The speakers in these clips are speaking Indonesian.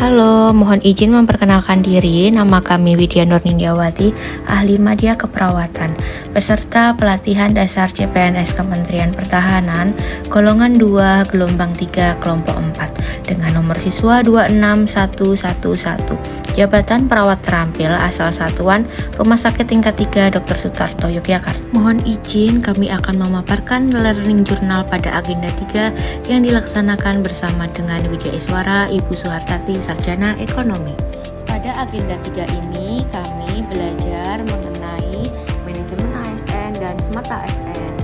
Halo, mohon izin memperkenalkan diri. Nama kami Widya Nurnindiawati, ahli media keperawatan, peserta pelatihan dasar CPNS Kementerian Pertahanan, golongan 2, gelombang 3, kelompok 4, dengan nomor siswa 26111. Jabatan perawat terampil asal satuan Rumah Sakit Tingkat 3 Dr. Sutarto, Yogyakarta. Mohon izin kami akan memaparkan learning journal pada agenda 3 yang dilaksanakan bersama dengan Widya Iswara, Ibu Suhartati, Sarjana Ekonomi. Pada agenda 3 ini kami belajar mengenai manajemen ASN dan Smart ASN.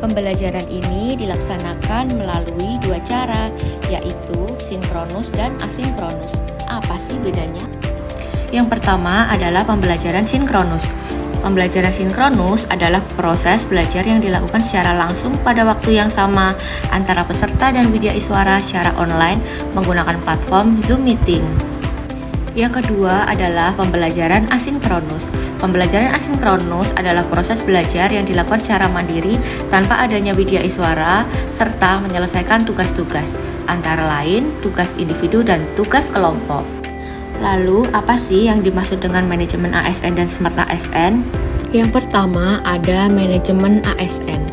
Pembelajaran ini dilaksanakan melalui dua cara, yaitu sinkronus dan asinkronus. Apa sih bedanya? Yang pertama adalah pembelajaran sinkronus. Pembelajaran sinkronus adalah proses belajar yang dilakukan secara langsung pada waktu yang sama antara peserta dan Widya Iswara secara online menggunakan platform Zoom Meeting. Yang kedua adalah pembelajaran asinkronus. Pembelajaran asinkronus adalah proses belajar yang dilakukan secara mandiri tanpa adanya Widya Iswara serta menyelesaikan tugas-tugas, antara lain tugas individu dan tugas kelompok. Lalu, apa sih yang dimaksud dengan manajemen ASN dan Smart ASN? Yang pertama ada manajemen ASN,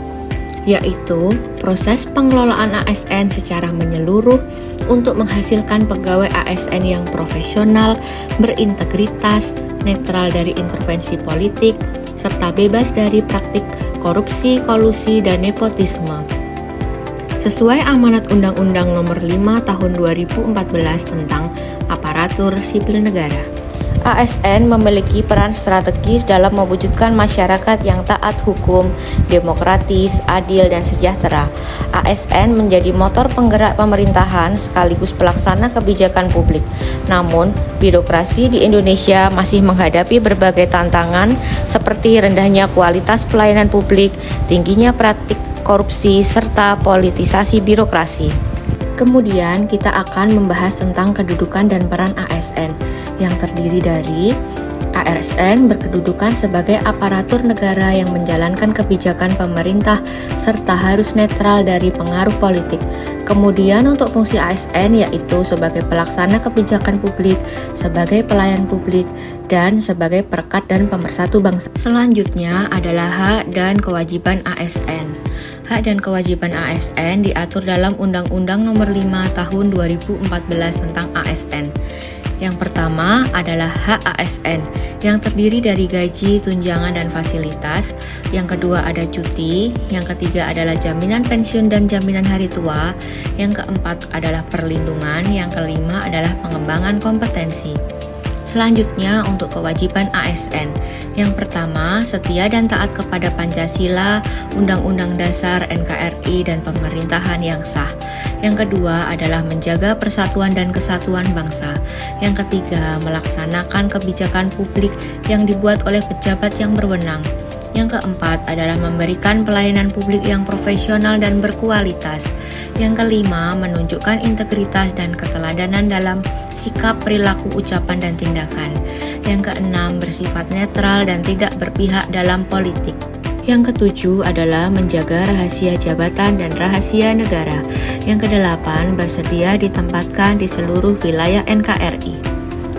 yaitu proses pengelolaan ASN secara menyeluruh untuk menghasilkan pegawai ASN yang profesional, berintegritas, netral dari intervensi politik, serta bebas dari praktik korupsi, kolusi, dan nepotisme. Sesuai amanat Undang-Undang Nomor 5 Tahun 2014 tentang Aparatur Sipil Negara, ASN memiliki peran strategis dalam mewujudkan masyarakat yang taat hukum, demokratis, adil, dan sejahtera. ASN menjadi motor penggerak pemerintahan sekaligus pelaksana kebijakan publik. Namun, birokrasi di Indonesia masih menghadapi berbagai tantangan seperti rendahnya kualitas pelayanan publik, tingginya praktik korupsi, serta politisasi birokrasi. Kemudian kita akan membahas tentang kedudukan dan peran ASN yang terdiri dari ASN berkedudukan sebagai aparatur negara yang menjalankan kebijakan pemerintah serta harus netral dari pengaruh politik. Kemudian untuk fungsi ASN yaitu sebagai pelaksana kebijakan publik, sebagai pelayan publik, dan sebagai perekat dan pemersatu bangsa. Selanjutnya adalah hak dan kewajiban ASN. Hak dan kewajiban ASN diatur dalam Undang-Undang Nomor 5 Tahun 2014 tentang ASN. Yang pertama adalah hak ASN yang terdiri dari gaji, tunjangan, dan fasilitas. Yang kedua ada cuti. Yang ketiga adalah jaminan pensiun dan jaminan hari tua. Yang keempat adalah perlindungan. Yang kelima adalah pengembangan kompetensi. Selanjutnya untuk kewajiban ASN. Yang pertama, setia dan taat kepada Pancasila, Undang-Undang Dasar, NKRI, dan pemerintahan yang sah. Yang kedua adalah menjaga persatuan dan kesatuan bangsa. Yang ketiga, melaksanakan kebijakan publik yang dibuat oleh pejabat yang berwenang. Yang keempat adalah memberikan pelayanan publik yang profesional dan berkualitas. Yang kelima, menunjukkan integritas dan keteladanan dalam sikap, perilaku, ucapan, dan tindakan. Yang keenam, bersifat netral dan tidak berpihak dalam politik. Yang ketujuh adalah menjaga rahasia jabatan dan rahasia negara. Yang kedelapan, bersedia ditempatkan di seluruh wilayah NKRI.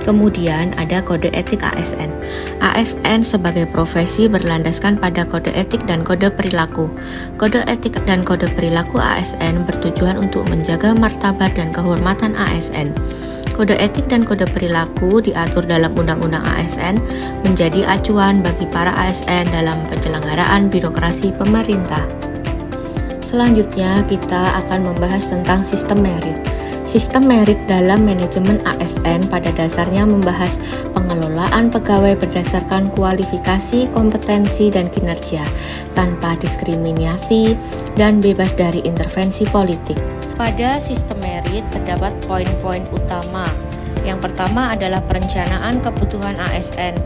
Kemudian ada kode etik ASN. ASN sebagai profesi berlandaskan pada kode etik dan kode perilaku. Kode etik dan kode perilaku ASN bertujuan untuk menjaga martabat dan kehormatan ASN. Kode etik dan kode perilaku diatur dalam Undang-Undang ASN menjadi acuan bagi para ASN dalam penyelenggaraan birokrasi pemerintah. Selanjutnya kita akan membahas tentang sistem merit. Sistem merit dalam manajemen ASN pada dasarnya membahas pengelolaan pegawai berdasarkan kualifikasi, kompetensi, dan kinerja tanpa diskriminasi dan bebas dari intervensi politik. Pada sistem merit terdapat poin-poin utama. Yang pertama adalah perencanaan kebutuhan ASN.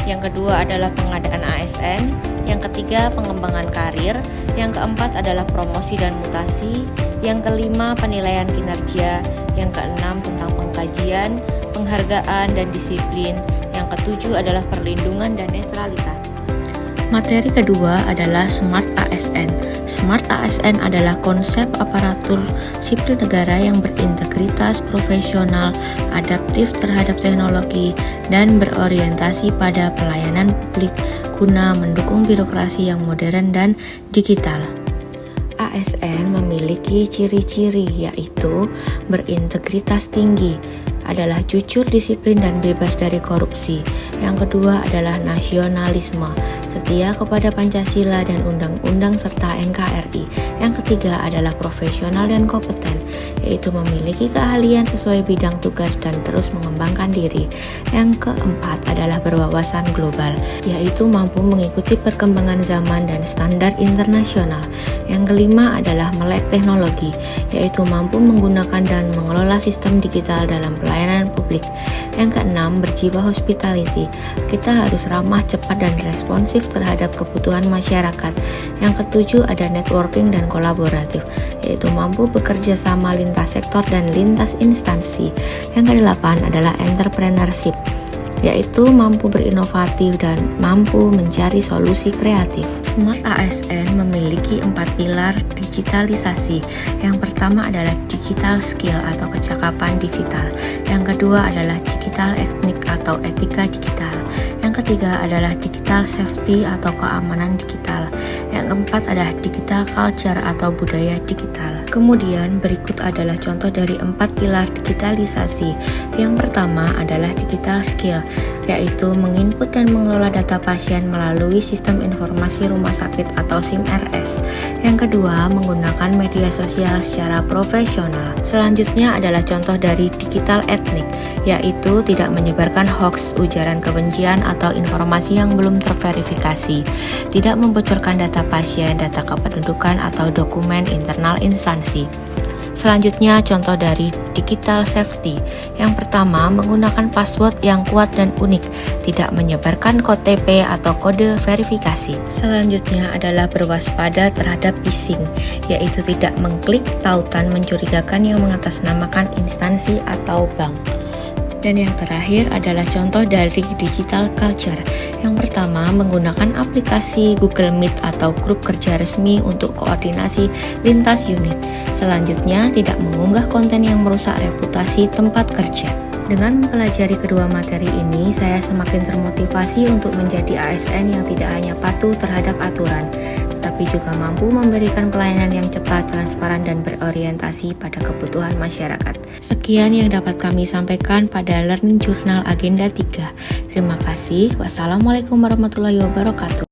Yang kedua adalah pengadaan ASN. Yang ketiga pengembangan karir. Yang keempat adalah promosi dan mutasi. Yang kelima penilaian kinerja. Yang keenam tentang pengkajian, penghargaan, dan disiplin. Yang ketujuh adalah perlindungan dan netralitas. Materi kedua adalah Smart ASN. Smart ASN adalah konsep aparatur sipil negara yang berintegritas, profesional, adaptif terhadap teknologi, dan berorientasi pada pelayanan publik guna mendukung birokrasi yang modern dan digital. ASN memiliki ciri-ciri yaitu berintegritas tinggi, adalah jujur, disiplin, dan bebas dari korupsi. Yang kedua adalah nasionalisme, setia kepada Pancasila dan Undang-Undang serta NKRI. Yang ketiga adalah profesional dan kompeten, yaitu memiliki keahlian sesuai bidang tugas dan terus mengembangkan diri. Yang keempat adalah berwawasan global, yaitu mampu mengikuti perkembangan zaman dan standar internasional. Yang kelima adalah melek teknologi, yaitu mampu menggunakan dan mengelola sistem digital dalam pelayanan publik. Yang keenam, berjiwa hospitality. Kita harus ramah, cepat, dan responsif terhadap kebutuhan masyarakat. Yang ketujuh ada networking dan kolaboratif, yaitu mampu bekerja sama lintas sektor dan lintas instansi. Yang kedelapan adalah entrepreneurship, yaitu mampu berinovatif dan mampu mencari solusi kreatif. Smart ASN memiliki 4 pilar digitalisasi. Yang pertama adalah digital skill atau kecakapan digital. Yang kedua adalah digital etnik atau etika digital. Yang ketiga adalah digital safety atau keamanan digital. Yang keempat adalah digital culture atau budaya digital. Kemudian berikut adalah contoh dari 4 pilar digitalisasi. Yang pertama adalah digital skill, yaitu menginput dan mengelola data pasien melalui sistem informasi rumah sakit atau SIM-RS. Yang kedua, menggunakan media sosial secara profesional. Selanjutnya adalah contoh dari digital etnik, yaitu tidak menyebarkan hoax, ujaran kebencian, atau informasi yang belum terverifikasi, tidak membocorkan data pasien, data kependudukan, atau dokumen internal instansi. Selanjutnya, contoh dari digital safety. Yang pertama, menggunakan password yang kuat dan unik, tidak menyebarkan OTP atau kode verifikasi. Selanjutnya adalah berwaspada terhadap phishing, yaitu tidak mengklik tautan mencurigakan yang mengatasnamakan instansi atau bank. Dan yang terakhir adalah contoh dari digital culture. Yang pertama, menggunakan aplikasi Google Meet atau grup kerja resmi untuk koordinasi lintas unit. Selanjutnya, tidak mengunggah konten yang merusak reputasi tempat kerja. Dengan mempelajari kedua materi ini, saya semakin termotivasi untuk menjadi ASN yang tidak hanya patuh terhadap aturan, tetapi juga mampu memberikan pelayanan yang cepat, transparan, dan berorientasi pada kebutuhan masyarakat. Sekian yang dapat kami sampaikan pada Learning Journal Agenda 3. Terima kasih. Wassalamualaikum warahmatullahi wabarakatuh.